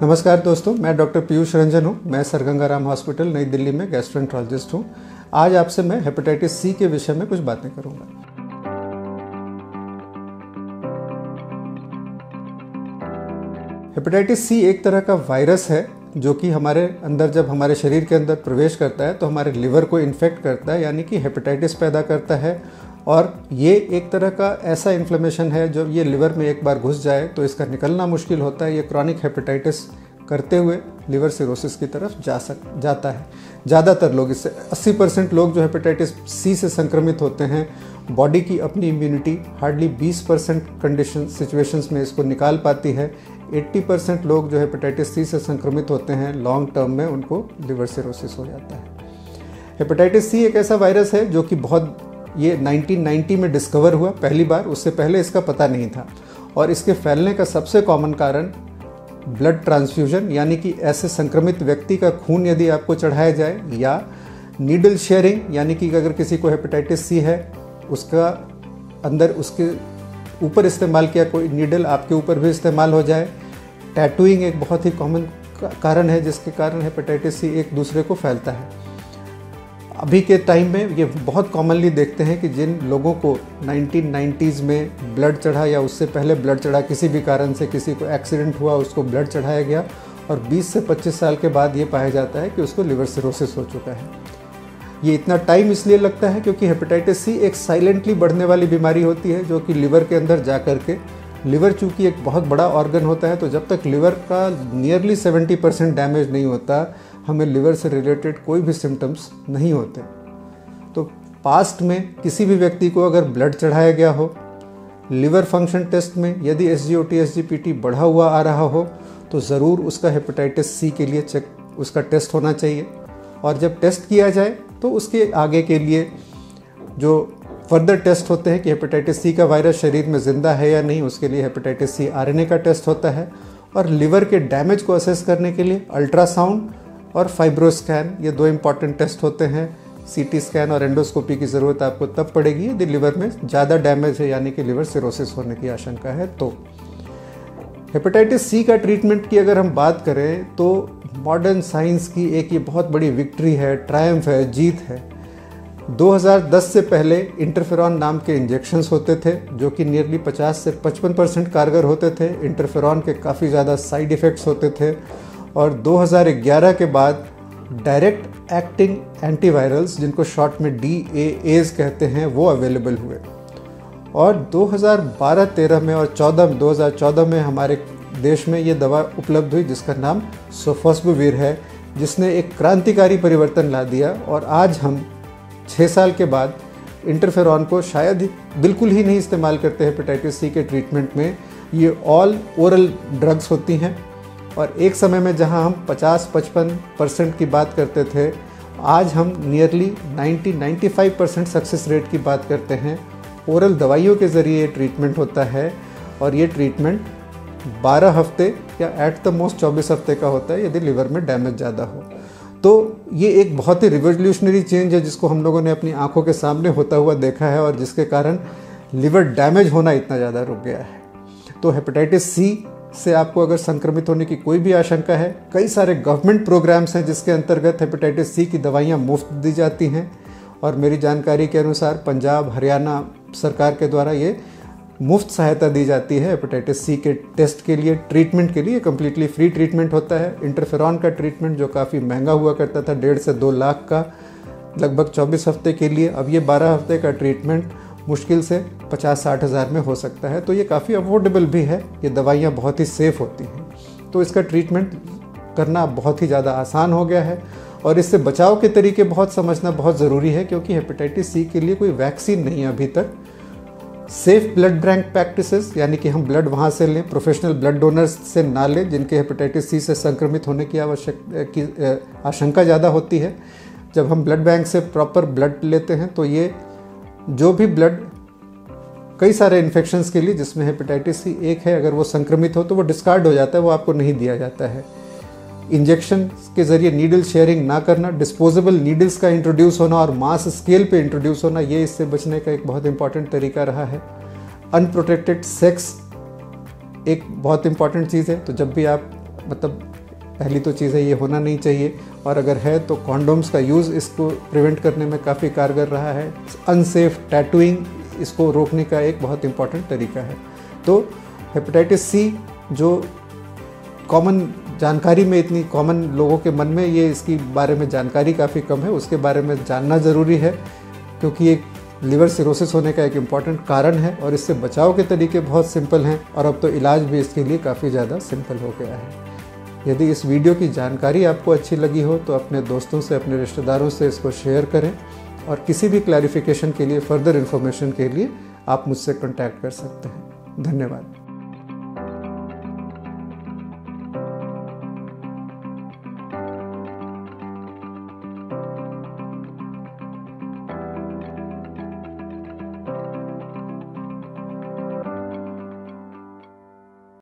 नमस्कार दोस्तों, मैं डॉक्टर पीयूष रंजन हूँ। मैं सर गंगाराम हॉस्पिटल नई दिल्ली में गैस्ट्रोएंटरोलॉजिस्ट हूँ। आज आपसे मैं हेपेटाइटिस सी के विषय में कुछ बातें करूँगा। हेपेटाइटिस सी एक तरह का वायरस है जो कि हमारे अंदर, जब हमारे शरीर के अंदर प्रवेश करता है तो हमारे लिवर को इन्फेक्ट करता है, यानी कि हेपेटाइटिस पैदा करता है। और ये एक तरह का ऐसा इन्फ्लेमेशन है जो ये लिवर में एक बार घुस जाए तो इसका निकलना मुश्किल होता है। ये क्रॉनिक हेपेटाइटिस करते हुए लिवर सिरोसिस की तरफ जाता है। ज़्यादातर लोग, इससे 80% लोग जो हेपेटाइटिस सी से संक्रमित होते हैं, बॉडी की अपनी इम्यूनिटी हार्डली 20% कंडीशन सिचुएशंस में इसको निकाल पाती है। 80% लोग जो हेपेटाइटिस सी से संक्रमित होते हैं, लॉन्ग टर्म में उनको लिवर सिरोसिस हो जाता है। हेपेटाइटिस सी एक ऐसा वायरस है जो कि ये 1990 में डिस्कवर हुआ पहली बार। उससे पहले इसका पता नहीं था। और इसके फैलने का सबसे कॉमन कारण ब्लड ट्रांसफ्यूजन, यानी कि ऐसे संक्रमित व्यक्ति का खून यदि आपको चढ़ाया जाए, या नीडल शेयरिंग, यानी कि अगर किसी को हेपेटाइटिस सी है, उसका अंदर उसके ऊपर इस्तेमाल किया कोई नीडल आपके ऊपर भी इस्तेमाल हो जाए। टैटूइंग एक बहुत ही कॉमन कारण है जिसके कारण हेपेटाइटिस सी एक दूसरे को फैलता है। अभी के टाइम में ये बहुत कॉमनली देखते हैं कि जिन लोगों को 1990s में ब्लड चढ़ा या उससे पहले ब्लड चढ़ा, किसी भी कारण से किसी को एक्सीडेंट हुआ, उसको ब्लड चढ़ाया गया और 20 से 25 साल के बाद ये पाया जाता है कि उसको लिवर सिरोसिस हो चुका है। ये इतना टाइम इसलिए लगता है क्योंकि हेपेटाइटिस सी एक साइलेंटली बढ़ने वाली बीमारी होती है जो कि लिवर के अंदर जा कर के, लिवर चूँकि एक बहुत बड़ा ऑर्गन होता है, तो जब तक लिवर का नियरली 70% डैमेज नहीं होता, हमें लिवर से रिलेटेड कोई भी सिम्टम्स नहीं होते। तो पास्ट में किसी भी व्यक्ति को अगर ब्लड चढ़ाया गया हो, लिवर फंक्शन टेस्ट में यदि SGOT SGPT बढ़ा हुआ आ रहा हो, तो ज़रूर उसका हेपेटाइटिस सी के लिए उसका टेस्ट होना चाहिए। और जब टेस्ट किया जाए तो उसके आगे के लिए जो फर्दर टेस्ट होते हैं कि हेपेटाइटिस सी का वायरस शरीर में ज़िंदा है या नहीं, उसके लिए हेपेटाइटिस सी RNA का टेस्ट होता है। और लिवर के डैमेज को असेस करने के लिए अल्ट्रासाउंड और फाइब्रोस्कैन, ये 2 इम्पॉर्टेंट टेस्ट होते हैं। CT स्कैन और एंडोस्कोपी की ज़रूरत आपको तब पड़ेगी यदि लिवर में ज़्यादा डैमेज है, यानी कि लिवर सिरोसिस होने की आशंका है। तो हेपेटाइटिस सी का ट्रीटमेंट की अगर हम बात करें तो मॉडर्न साइंस की एक ये बहुत बड़ी विक्ट्री है, ट्रायम्फ है, जीत है। 2010 से पहले इंटरफेरॉन नाम के इंजेक्शंस होते थे जो कि नियरली 50 से 55% कारगर होते थे। इंटरफेरॉन के काफ़ी ज़्यादा साइड इफ़ेक्ट्स होते थे। और 2011 के बाद डायरेक्ट एक्टिंग एंटीवायरल्स, जिनको शॉर्ट में DAAs कहते हैं, वो अवेलेबल हुए। और 2012-13 में और 2014 में हमारे देश में ये दवा उपलब्ध हुई जिसका नाम सोफोस्बुवीर है, जिसने एक क्रांतिकारी परिवर्तन ला दिया। और आज हम 6 साल के बाद इंटरफेरॉन को शायद बिल्कुल ही नहीं इस्तेमाल करते हेपेटाइटिस सी के ट्रीटमेंट में। ये ऑल ओरल ड्रग्स होती हैं। और एक समय में जहां हम 50-55% की बात करते थे, आज हम नियरली 90-95% सक्सेस रेट की बात करते हैं। ओरल दवाइयों के ज़रिए ये ट्रीटमेंट होता है और ये ट्रीटमेंट 12 हफ्ते या एट द मोस्ट 24 हफ्ते का होता है यदि लिवर में डैमेज ज़्यादा हो। तो ये एक बहुत ही रिवोल्यूशनरी चेंज है जिसको हम लोगों ने अपनी आंखों के सामने होता हुआ देखा है और जिसके कारण लिवर डैमेज होना इतना ज़्यादा रुक गया है। तो हेपेटाइटिस सी से आपको अगर संक्रमित होने की कोई भी आशंका है, कई सारे गवर्नमेंट प्रोग्राम्स हैं जिसके अंतर्गत हेपेटाइटिस सी की दवाइयाँ मुफ्त दी जाती हैं। और मेरी जानकारी के अनुसार पंजाब, हरियाणा सरकार के द्वारा ये मुफ्त सहायता दी जाती है हेपेटाइटिस सी के टेस्ट के लिए, ट्रीटमेंट के लिए। कम्प्लीटली फ्री ट्रीटमेंट होता है। इंटरफेरॉन का ट्रीटमेंट जो काफ़ी महंगा हुआ करता था, 1.5 से 2 लाख का, लगभग 24 हफ्ते के लिए, अब ये 12 हफ्ते का ट्रीटमेंट मुश्किल से 50-60 हज़ार में हो सकता है। तो ये काफ़ी अफोर्डेबल भी है। ये दवाइयाँ बहुत ही सेफ़ होती हैं। तो इसका ट्रीटमेंट करना बहुत ही ज़्यादा आसान हो गया है। और इससे बचाव के तरीके बहुत समझना बहुत ज़रूरी है क्योंकि हेपेटाइटिस सी के लिए कोई वैक्सीन नहीं है अभी तक। सेफ ब्लड बैंक प्रैक्टिसेस, यानी कि हम ब्लड वहाँ से लें, प्रोफेशनल ब्लड डोनर्स से ना लें जिनके हेपेटाइटिस सी से संक्रमित होने की आशंका ज़्यादा होती है। जब हम ब्लड बैंक से प्रॉपर ब्लड लेते हैं तो ये जो भी ब्लड कई सारे इन्फेक्शंस के लिए, जिसमें हेपेटाइटिस सी एक है, अगर वो संक्रमित हो तो वो डिस्कार्ड हो जाता है, वो आपको नहीं दिया जाता है। इंजेक्शन के ज़रिए नीडल शेयरिंग ना करना, डिस्पोजेबल नीडल्स का इंट्रोड्यूस होना और मास स्केल पे इंट्रोड्यूस होना, ये इससे बचने का एक बहुत इंपॉर्टेंट तरीका रहा है। अनप्रोटेक्टेड सेक्स एक बहुत इंपॉर्टेंट चीज़ है। तो जब भी आप पहली तो चीज़ है ये होना नहीं चाहिए, और अगर है तो कॉन्डोम्स का यूज़ इसको प्रिवेंट करने में काफ़ी कारगर रहा है। अनसेफ टैटूइंग इसको रोकने का एक बहुत इंपॉर्टेंट तरीका है। तो हेपेटाइटिस सी जो कॉमन जानकारी में, इतनी कॉमन लोगों के मन में ये इसकी बारे में जानकारी काफ़ी कम है, उसके बारे में जानना ज़रूरी है, क्योंकि एक लिवर सिरोसिस होने का एक इम्पॉर्टेंट कारण है और इससे बचाव के तरीके बहुत सिंपल हैं और अब तो इलाज भी इसके लिए काफ़ी ज़्यादा सिंपल हो गया है। यदि इस वीडियो की जानकारी आपको अच्छी लगी हो तो अपने दोस्तों से, अपने रिश्तेदारों से इसको शेयर करें, और किसी भी क्लैरिफिकेशन के लिए, फर्दर इन्फॉर्मेशन के लिए आप मुझसे कॉन्टैक्ट कर सकते हैं। धन्यवाद।